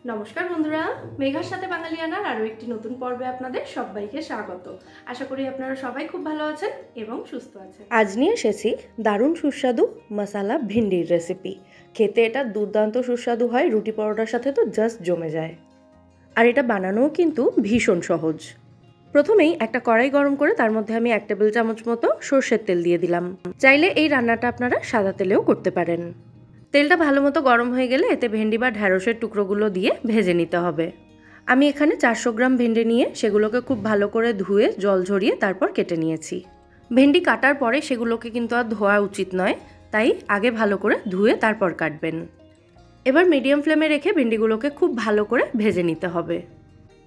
নমস্কার বন্ধুরা, মেঘার সাথে বাঙালিয়ানার আরও একটি নতুন পর্বে আপনাদের সবাইকে স্বাগত। আশা করি আপনারা সবাই খুব ভালো আছেন এবং সুস্থ আছেন। আজ নিয়ে এসেছি দারুণ সুস্বাদু মশালা ভিন্ডির রেসিপি। খেতে এটা দুর্দান্ত সুস্বাদু হয়, রুটি পরোটার সাথে তো জাস্ট জমে যায়। আর এটা বানানোও কিন্তু ভীষণ সহজ। প্রথমেই একটা কড়াই গরম করে তার মধ্যে আমি 1 টেবিল চামচ মতো সর্ষের তেল দিয়ে দিলাম। চাইলে এই রান্নাটা আপনারা সাদা তেলেও করতে পারেন। তেলটা ভালো মতো গরম হয়ে গেলে এতে ভেন্ডি বা ঢ্যাঁড়সের টুকরোগুলো দিয়ে ভেজে নিতে হবে। আমি এখানে 400 গ্রাম ভেন্ডি নিয়ে সেগুলোকে খুব ভালো করে ধুয়ে জল ঝরিয়ে তারপর কেটে নিয়েছি। ভেন্ডি কাটার পরে সেগুলোকে কিন্তু আর ধোয়া উচিত নয়, তাই আগে ভালো করে ধুয়ে তারপর কাটবেন। এবার মিডিয়াম ফ্লেমে রেখে ভেন্ডিগুলোকে খুব ভালো করে ভেজে নিতে হবে।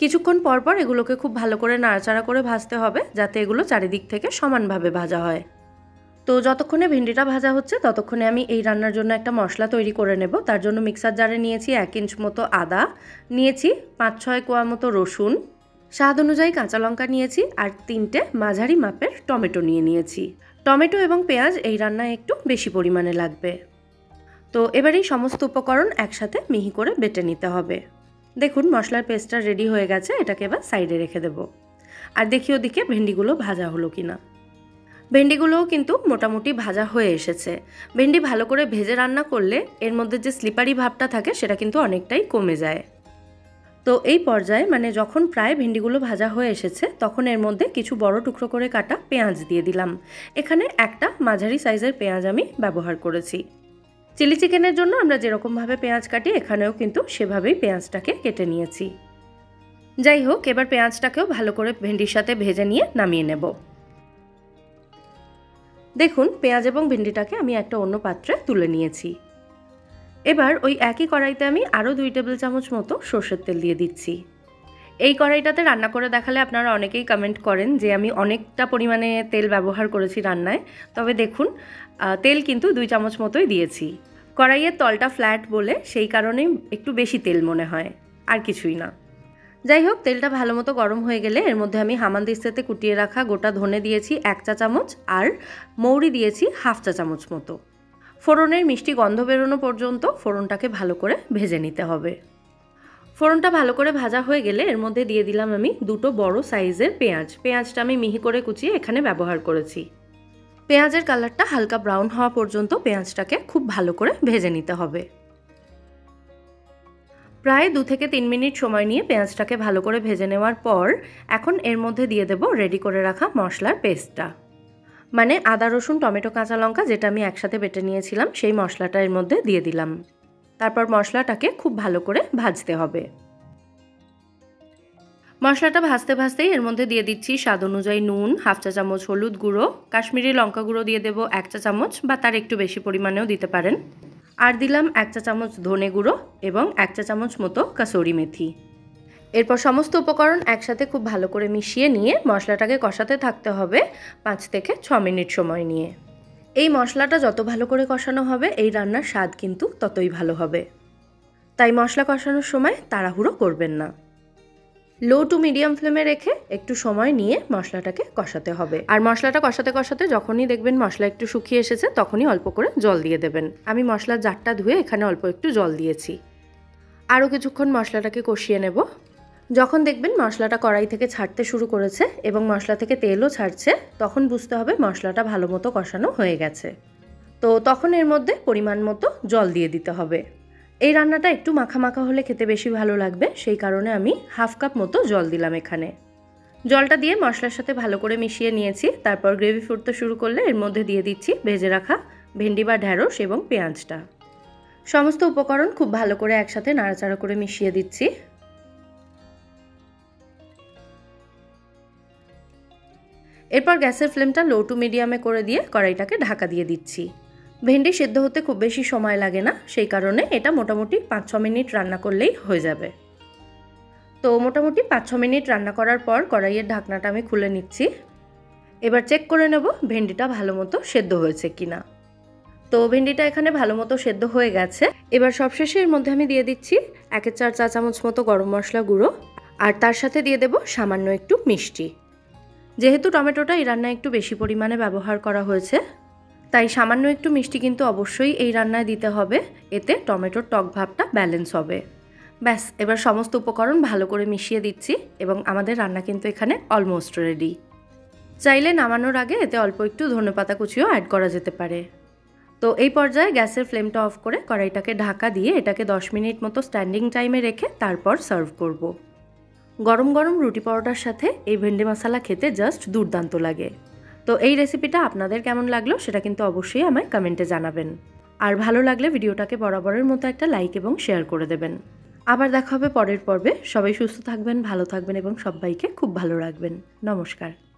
কিছুক্ষণ পরপর এগুলোকে খুব ভালো করে নাড়াচাড়া করে ভাজতে হবে, যাতে এগুলো চারিদিক থেকে সমানভাবে ভাজা হয়। তো যতক্ষণে ভেন্ডিটা ভাজা হচ্ছে ততক্ষণে আমি এই রান্নার জন্য একটা মশলা তৈরি করে নেব। তার জন্য মিক্সার জারে নিয়েছি 1 ইঞ্চ মতো আদা, নিয়েছি 5-6 কোয়া মতো রসুন, স্বাদ অনুযায়ী কাঁচা লঙ্কা নিয়েছি, আর 3টে মাঝারি মাপের টমেটো নিয়েছি। টমেটো এবং পেঁয়াজ এই রান্নায় একটু বেশি পরিমাণে লাগবে। তো এবার এই সমস্ত উপকরণ একসাথে মিহি করে বেটে নিতে হবে। দেখুন মশলার পেস্টটা রেডি হয়ে গেছে, এটাকে এবার সাইডে রেখে দেব। আর দেখি ওদিকে ভেন্ডিগুলো ভাজা হলো কিনা। ভেন্ডিগুলোও কিন্তু মোটামুটি ভাজা হয়ে এসেছে। ভেন্ডি ভালো করে ভেজে রান্না করলে এর মধ্যে যে স্লিপারি ভাবটা থাকে সেটা কিন্তু অনেকটাই কমে যায়। তো এই পর্যায়ে মানে যখন প্রায় ভেন্ডিগুলো ভাজা হয়ে এসেছে তখন এর মধ্যে কিছু বড় টুকরো করে কাটা পেঁয়াজ দিয়ে দিলাম। এখানে একটা মাঝারি সাইজের পেঁয়াজ আমি ব্যবহার করেছি। চিলি চিকেনের জন্য আমরা যেরকমভাবে পেঁয়াজ কাটি এখানেও কিন্তু সেভাবেই পেঁয়াজটাকে কেটে নিয়েছি। যাই হোক, এবার পেঁয়াজটাকেও ভালো করে ভেন্ডির সাথে ভেজে নিয়ে নামিয়ে নেব। দেখুন পেঁয়াজ এবং ভেন্ডিটাকে আমি একটা অন্য পাত্রে তুলে নিয়েছি। এবার ওই একই কড়াইতে আমি আরও 2 টেবিল চামচ মতো সর্ষের তেল দিয়ে দিচ্ছি। এই কড়াইটাতে রান্না করে দেখালে আপনারা অনেকেই কমেন্ট করেন যে আমি অনেকটা পরিমাণে তেল ব্যবহার করেছি রান্নায়। তবে দেখুন তেল কিন্তু 2 চামচ মতোই দিয়েছি। কড়াইয়ের তলটা ফ্ল্যাট বলে সেই কারণেই একটু বেশি তেল মনে হয়, আর কিছুই না। যাই হোক, তেলটা ভালো মতো গরম হয়ে গেলে এর মধ্যে আমি হামানদিস্তাতে কুটিয়ে রাখা গোটা ধনে দিয়েছি 1 চা চামচ, আর মৌরি দিয়েছি 1/2 চা চামচ মতো। ফোড়নের মিষ্টি গন্ধ বেরোনো পর্যন্ত ফোড়নটাকে ভালো করে ভেজে নিতে হবে। ফোড়নটা ভালো করে ভাজা হয়ে গেলে এর মধ্যে দিয়ে দিলাম আমি 2টো বড় সাইজের পেঁয়াজ। পেঁয়াজটা আমি মিহি করে কুচিয়ে এখানে ব্যবহার করেছি। পেঁয়াজের কালারটা হালকা ব্রাউন হওয়া পর্যন্ত পেঁয়াজটাকে খুব ভালো করে ভেজে নিতে হবে। প্রায় 2 থেকে 3 মিনিট সময় নিয়ে পেঁয়াজটাকে ভালো করে ভেজে নেওয়ার পর এখন এর মধ্যে দিয়ে দেব রেডি করে রাখা মশলার পেস্টটা, মানে আদা রসুন টমেটো কাঁচা লঙ্কা যেটা আমি একসাথে বেটে নিয়েছিলাম সেই মশলাটা এর মধ্যে দিয়ে দিলাম। তারপর মশলাটাকে খুব ভালো করে ভাজতে হবে। মশলাটা ভাজতে ভাজতেই এর মধ্যে দিয়ে দিচ্ছি স্বাদ অনুযায়ী নুন, 1/2 চা চামচ হলুদ গুঁড়ো, কাশ্মীরি লঙ্কা গুঁড়ো দিয়ে দেবো 1 চা চামচ বা তার একটু বেশি পরিমাণেও দিতে পারেন, আর দিলাম 1 চা চামচ ধনে গুঁড়ো এবং 1 চা চামচ মতো কাসুরি মেথি। এরপর সমস্ত উপকরণ একসাথে খুব ভালো করে মিশিয়ে নিয়ে মশলাটাকে কষাতে থাকতে হবে 5 থেকে 6 মিনিট সময় নিয়ে। এই মশলাটা যত ভালো করে কষানো হবে এই রান্নার স্বাদ কিন্তু ততই ভালো হবে। তাই মশলা কষানোর সময় তাড়াহুড়ো করবেন না। লো টু মিডিয়াম ফ্লেমে রেখে একটু সময় নিয়ে মশলাটাকে কষাতে হবে। আর মশলাটা কষাতে কষাতে যখনই দেখবেন মশলা একটু শুকিয়ে এসেছে তখনই অল্প করে জল দিয়ে দেবেন। আমি মশলার জারটা ধুয়ে এখানে অল্প একটু জল দিয়েছি। আরও কিছুক্ষণ মশলাটাকে কষিয়ে নেব। যখন দেখবেন মশলাটা কড়াই থেকে ছাড়তে শুরু করেছে এবং মশলা থেকে তেলও ছাড়ছে তখন বুঝতে হবে মশলাটা ভালো মতো কষানো হয়ে গেছে। তো তখন এর মধ্যে পরিমাণ মতো জল দিয়ে দিতে হবে। এই রান্নাটা একটু মাখা মাখা হলে খেতে বেশি ভালো লাগবে, সেই কারণে আমি 1/2 কাপ মতো জল দিলাম এখানে। জলটা দিয়ে মশলার সাথে ভালো করে মিশিয়ে নিয়েছি। তারপর গ্রেভি ফুটতে শুরু করলে এর মধ্যে দিয়ে দিচ্ছি ভেজে রাখা ভেন্ডি বা ঢ্যাঁড়স এবং পেঁয়াজটা। সমস্ত উপকরণ খুব ভালো করে একসাথে নাড়াচাড়া করে মিশিয়ে দিচ্ছি। এরপর গ্যাসের ফ্লেমটা লো টু মিডিয়ামে করে দিয়ে কড়াইটাকে ঢাকা দিয়ে দিচ্ছি। ভেন্ডি সেদ্ধ হতে খুব বেশি সময় লাগে না, সেই কারণে এটা মোটামুটি 5-6 মিনিট রান্না করলেই হয়ে যাবে। তো মোটামুটি 5-6 মিনিট রান্না করার পর কড়াইয়ের ঢাকনাটা আমি খুলে নিচ্ছি। এবার চেক করে নেব ভেন্ডিটা ভালো মতো সেদ্ধ হয়েছে কিনা। তো ভেন্ডিটা এখানে ভালো মতো সেদ্ধ হয়ে গেছে। এবার সবশেষে এর মধ্যে আমি দিয়ে দিচ্ছি 1/4 চা চামচ মতো গরম মশলা গুঁড়ো, আর তার সাথে দিয়ে দেব সামান্য একটু মিষ্টি। যেহেতু টমেটোটা এই রান্নায় একটু বেশি পরিমাণে ব্যবহার করা হয়েছে তাই সামান্য একটু মিষ্টি কিন্তু অবশ্যই এই রান্নায় দিতে হবে, এতে টমেটোর টক ভাবটা ব্যালেন্স হবে। ব্যাস এবার সমস্ত উপকরণ ভালো করে মিশিয়ে দিচ্ছি এবং আমাদের রান্না কিন্তু এখানে অলমোস্ট রেডি। চাইলে নামানোর আগে এতে অল্প একটু ধনেপাতা কুচিও অ্যাড করা যেতে পারে। তো এই পর্যায়ে গ্যাসের ফ্লেমটা অফ করে কড়াইটাকে ঢাকা দিয়ে এটাকে 10 মিনিট মতো স্ট্যান্ডিং টাইমে রেখে তারপর সার্ভ করব। গরম গরম রুটি পরোটার সাথে এই ভেন্ডি মশালা খেতে জাস্ট দুর্দান্ত লাগে। তো এই রেসিপিটা আপনাদের কেমন লাগলো সেটা কিন্তু অবশ্যই আমায় কমেন্টে জানাবেন। আর ভালো লাগলে ভিডিওটাকে বরাবরের মতো একটা লাইক এবং শেয়ার করে দেবেন। আবার দেখা হবে পরের পর্বে। সবাই সুস্থ থাকবেন, ভালো থাকবেন এবং সবাইকে খুব ভালো রাখবেন। নমস্কার।